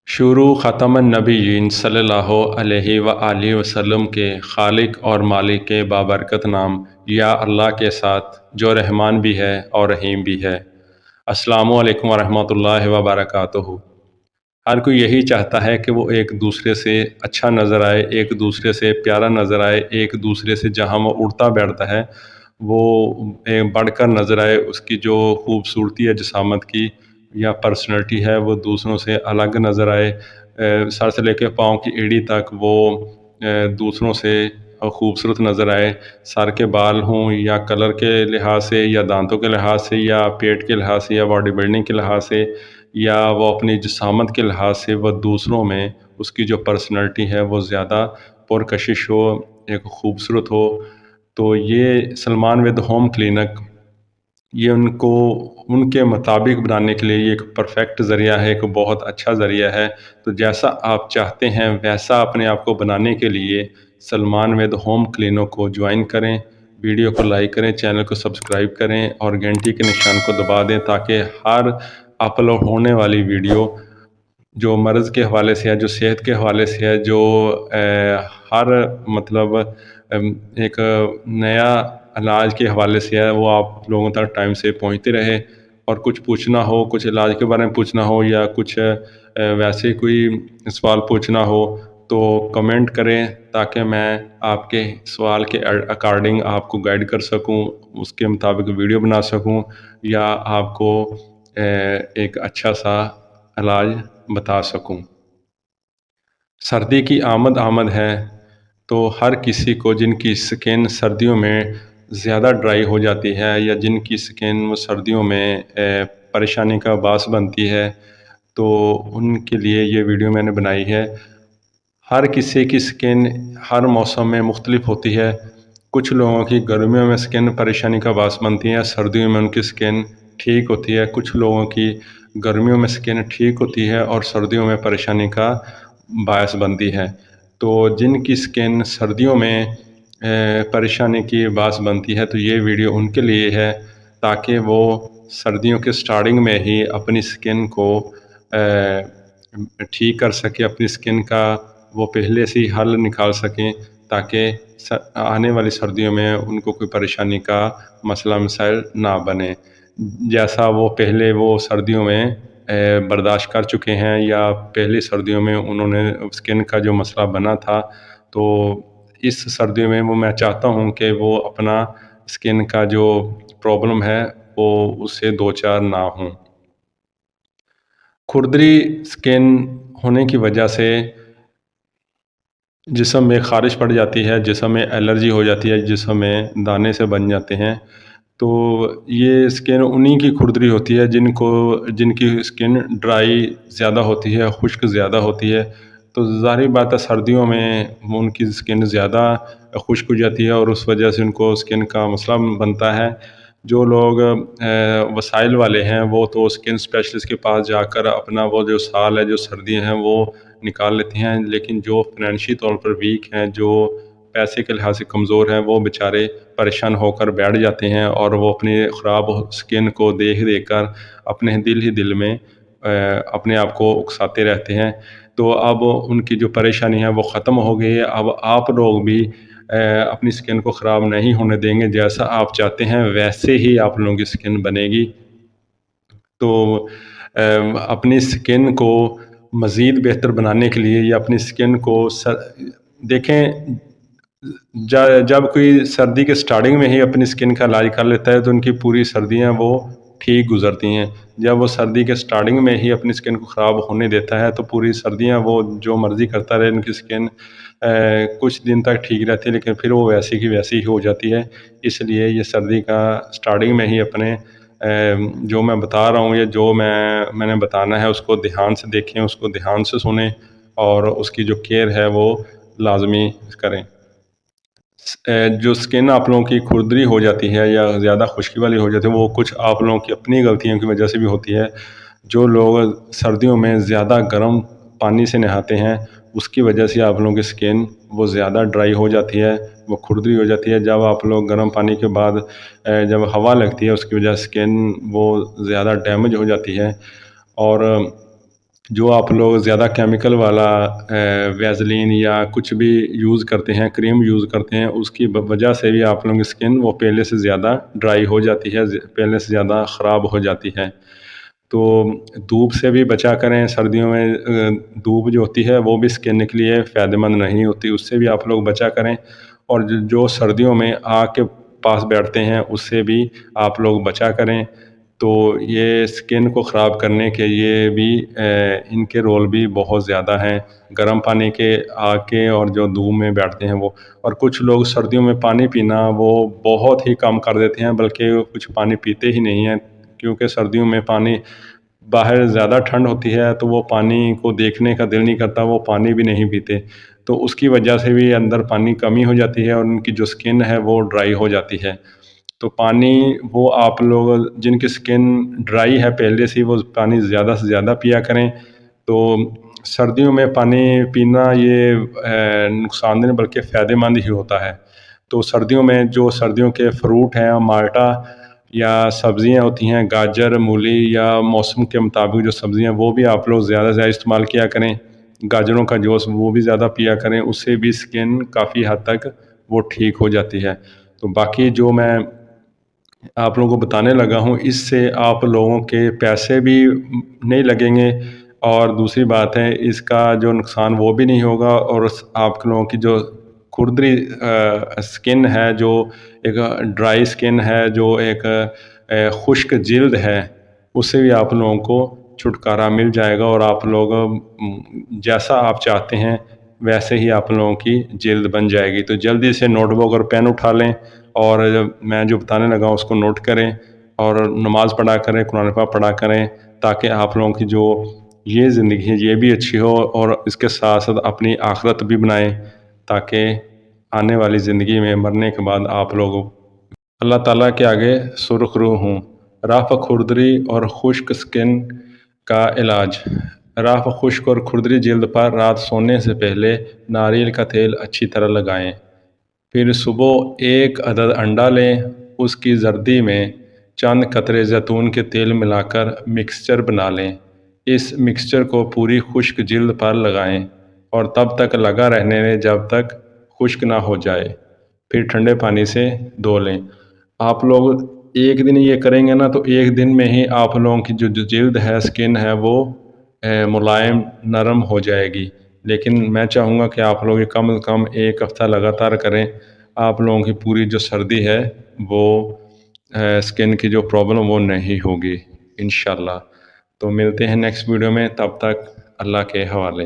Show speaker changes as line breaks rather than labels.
शुरू ख़ातमुन-नबिय्यीन सल्लल्लाहु अलैहि व आलिहि वसल्लम के खालिक और मालिक के बाबरकत नाम या अल्लाह के साथ जो रहमान भी है और रहीम भी है। अस्सलामु अलैकुम वरहमतुल्लाहि व बरकातुहू। हर कोई यही चाहता है कि वो एक दूसरे से अच्छा नज़र आए, एक दूसरे से प्यारा नज़र आए, एक दूसरे से जहाँ वो उठता बैठता है वो बढ़कर नज़र आए, उसकी जो खूबसूरती है जिसामत की या पर्सनैलिटी है वो दूसरों से अलग नज़र आए। सर से लेकर पाँव की एड़ी तक वो दूसरों से खूबसूरत नज़र आए। सर के बाल हों या कलर के लिहाज से या दांतों के लिहाज से या पेट के लिहाज से या बॉडी बिल्डिंग के लिहाज से या वो अपनी जिसामत के लिहाज से वह दूसरों में उसकी जो पर्सनैलिटी है वो ज़्यादा पुरकशिश हो, एक खूबसूरत हो। तो ये सलमान विद होम क्लिनिक ये उनको उनके मुताबिक बनाने के लिए ये एक परफेक्ट ज़रिया है, एक बहुत अच्छा ज़रिया है। तो जैसा आप चाहते हैं वैसा अपने आप को बनाने के लिए सलमान विद होम क्लिनिक को ज्वाइन करें, वीडियो को लाइक करें, चैनल को सब्सक्राइब करें और घंटी के निशान को दबा दें ताकि हर अपलोड होने वाली वीडियो जो मर्ज़ के हवाले से है, जो सेहत के हवाले से है, जो हर मतलब एक नया इलाज के हवाले से है वो आप लोगों तक टाइम से पहुंचते रहे। और कुछ पूछना हो, कुछ इलाज के बारे में पूछना हो या कुछ वैसे कोई सवाल पूछना हो तो कमेंट करें ताकि मैं आपके सवाल के अकॉर्डिंग आपको गाइड कर सकूं, उसके मुताबिक वीडियो बना सकूं या आपको एक अच्छा सा इलाज बता सकूं। सर्दी की आमद आमद है तो हर किसी को जिनकी स्किन सर्दियों में ज़्यादा ड्राई हो जाती है या जिनकी स्किन सर्दियों में परेशानी का बास बनती है तो उनके लिए ये वीडियो मैंने बनाई है। हर किसी की स्किन हर मौसम में मुख्तलिफ होती है। कुछ लोगों की गर्मियों में स्किन परेशानी का बास बनती है, सर्दियों में उनकी स्किन ठीक होती है। कुछ लोगों की गर्मियों में स्किन ठीक होती है और सर्दियों में परेशानी का बायस बनती है। तो जिनकी स्किन सर्दियों में परेशानी की बायस बनती है तो ये वीडियो उनके लिए है ताकि वो सर्दियों के स्टार्टिंग में ही अपनी स्किन को ठीक कर सकें, अपनी स्किन का वो पहले से ही हल निकाल सकें ताकि आने वाली सर्दियों में उनको कोई परेशानी का मसला मसाइल ना बने। जैसा वो पहले वो सर्दियों में बर्दाश्त कर चुके हैं या पहली सर्दियों में उन्होंने स्किन का जो मसला बना था तो इस सर्दियों में वो मैं चाहता हूँ कि वो अपना स्किन का जो प्रॉब्लम है वो उससे दो चार ना हों। खुरदरी स्किन होने की वजह से जिस्म में ख़ारिश पड़ जाती है, जिस्म में एलर्जी हो जाती है, जिस्म में दाने से बन जाते हैं। तो ये स्किन उन्हीं की खुरदरी होती है जिनकी स्किन ड्राई ज़्यादा होती है, खुश्क ज़्यादा होती है। तो ज़ाहिर बात है सर्दियों में उनकी स्किन ज़्यादा खुश्क हो जाती है और उस वजह से उनको स्किन का मसला बनता है। जो लोग वसाइल वाले हैं वो तो स्किन स्पेशलिस्ट के पास जाकर अपना वो जो साल है, जो सर्दियाँ हैं वो निकाल लेते हैं। लेकिन जो फ़ाइनेंशियल तौर पर वीक हैं, जो पैसे के लिहाज से कमज़ोर हैं, वो बेचारे परेशान होकर बैठ जाते हैं और वो अपनी ख़राब स्किन को देख कर अपने दिल ही दिल में अपने आप को उकसाते रहते हैं। तो अब उनकी जो परेशानी है वो ख़त्म हो गई है। अब आप लोग भी अपनी स्किन को ख़राब नहीं होने देंगे। जैसा आप चाहते हैं वैसे ही आप लोगों की स्किन बनेगी। तो अपनी स्किन को मज़ीद बेहतर बनाने के लिए या अपनी स्किन को देखें जब कोई सर्दी के स्टार्टिंग में ही अपनी स्किन का इलाज कर लेता है तो उनकी पूरी सर्दियाँ वो ठीक गुज़रती हैं। जब वो सर्दी के स्टार्टिंग में ही अपनी स्किन को ख़राब होने देता है तो पूरी सर्दियाँ वो जो मर्ज़ी करता रहे, उनकी स्किन कुछ दिन तक ठीक रहती है लेकिन फिर वो वैसी की वैसी ही हो जाती है। इसलिए ये सर्दी का स्टार्टिंग में ही अपने जो मैं बता रहा हूँ या जो मैंने बताना है उसको ध्यान से देखें, उसको ध्यान से सुनें और उसकी जो केयर है वो लाज़मी करें। जो स्किन आप लोगों की खुरदरी हो जाती है या ज़्यादा खुश्की वाली हो जाती है वो कुछ आप लोगों की अपनी गलतियों की वजह से भी होती है। जो लोग सर्दियों में ज़्यादा गर्म पानी से नहाते हैं उसकी वजह से आप लोगों की स्किन वो ज़्यादा ड्राई हो जाती है, वो खुरदरी हो जाती है। जब आप लोग गर्म पानी के बाद जब हवा लगती है उसकी वजह से स्किन वो ज़्यादा डैमेज हो जाती है। और جو آپ لوگ زیادہ کیمیکل والا ویزلین یا کچھ بھی یوز کرتے ہیں، کریم یوز کرتے ہیں، اس کی وجہ سے بھی آپ لوگوں کی اسکن وہ پہلے سے زیادہ ڈرائی ہو جاتی ہے، پہلے سے زیادہ خراب ہو جاتی ہے۔ تو دھوپ سے بھی بچا کریں، سردیوں میں دھوپ جو ہوتی ہے وہ بھی اسکن کے لیے فائدہ مند نہیں ہوتی، اس سے بھی آپ لوگ بچا کریں۔ اور جو سردیوں میں آگ کے پاس بیٹھتے ہیں اس سے بھی آپ لوگ بچا کریں۔ تو یہ اسکن کو خراب کرنے کے یہ بھی ان کے رول بھی بہت زیادہ ہیں، گرم پانی کے، آگ کے، اور جو دھوپ میں بیٹھتے ہیں وہ۔ اور کچھ لوگ سردیوں میں پانی پینا وہ بہت ہی کم کر دیتے ہیں، بلکہ کچھ پانی پیتے ہی نہیں ہیں، کیونکہ سردیوں میں پانی باہر زیادہ ٹھنڈ ہوتی ہے تو وہ پانی کو دیکھنے کا دل نہیں کرتا، وہ پانی بھی نہیں پیتے، تو اس کی وجہ سے بھی اندر پانی کمی ہو جاتی ہے اور ان کی جو اسکن ہے وہ ڈرائی ہو جاتی ہے۔ تو پانی وہ آپ لوگ جن کی اسکن ڈرائی ہے پہلے سے، وہ پانی زیادہ سے زیادہ پیا کریں۔ تو سردیوں میں پانی پینا یہ نقصان نہیں بلکہ فائدہ مند ہی ہوتا ہے۔ تو سردیوں میں جو سردیوں کے فروٹ ہیں، مالٹا یا سبزیاں ہوتی ہیں، گاجر، مولی، یا موسم کے مطابق جو سبزیاں، وہ بھی آپ لوگ زیادہ سے زیادہ استعمال کیا کریں۔ گاجروں کا جوس وہ بھی زیادہ پیا کریں، اس سے بھی اسکن کافی حد تک وہ ٹھیک ہو جاتی ہے۔ تو باقی جو میں آپ لوگوں کو بتانے لگا ہوں، اس سے آپ لوگوں کے پیسے بھی نہیں لگیں گے، اور دوسری بات ہے اس کا جو نقصان وہ بھی نہیں ہوگا، اور آپ لوگوں کی جو کھردری اسکن ہے، جو ایک ڈرائی اسکن ہے، جو ایک خشک جلد ہے، اس سے بھی آپ لوگوں کو چھٹکارا مل جائے گا، اور آپ لوگ جیسا آپ چاہتے ہیں ویسے ہی آپ لوگوں کی جلد بن جائے گی۔ تو جلدی سے نوٹ بک اور پین اٹھا لیں، اور میں جو بتانے لگا اس کو نوٹ کریں، اور نماز پڑھا کریں، قرآن پاک پڑھا کریں، تاکہ آپ لوگوں کی جو یہ زندگی ہے یہ بھی اچھی ہو، اور اس کے ساتھ ساتھ اپنی آخرت بھی بنائیں، تاکہ آنے والی زندگی میں مرنے کے بعد آپ لوگ اللہ تعالیٰ کے آگے سرخ روح ہوں۔ رافع کھردری اور خشک اسکن کا علاج۔ رافع خشک اور کھردری جلد پر رات سونے سے پہلے ناریل کا تیل اچھی طرح لگائیں۔ پھر صبح ایک عدد انڈا لیں، اس کی زردی میں چند قطرے زیتون کے تیل ملا کر مکسچر بنا لیں۔ اس مکسچر کو پوری خشک جلد پر لگائیں، اور تب تک لگا رہنے دیں جب تک خشک نہ ہو جائے، پھر ٹھنڈے پانی سے دھو لیں۔ آپ لوگ ایک دن یہ کریں گے نا، تو ایک دن میں ہی آپ لوگوں کی جو جلد ہے، اسکن ہے، وہ ملائم، نرم ہو جائے گی۔ لیکن میں چاہوں گا کہ آپ لوگ کم از کم ایک ہفتہ لگاتار کریں، آپ لوگوں کی پوری جو سردی ہے وہ اسکن کی جو پرابلم وہ نہیں ہوگی انشاءاللہ۔ تو ملتے ہیں نیکسٹ ویڈیو میں، تب تک اللہ کے حوالے۔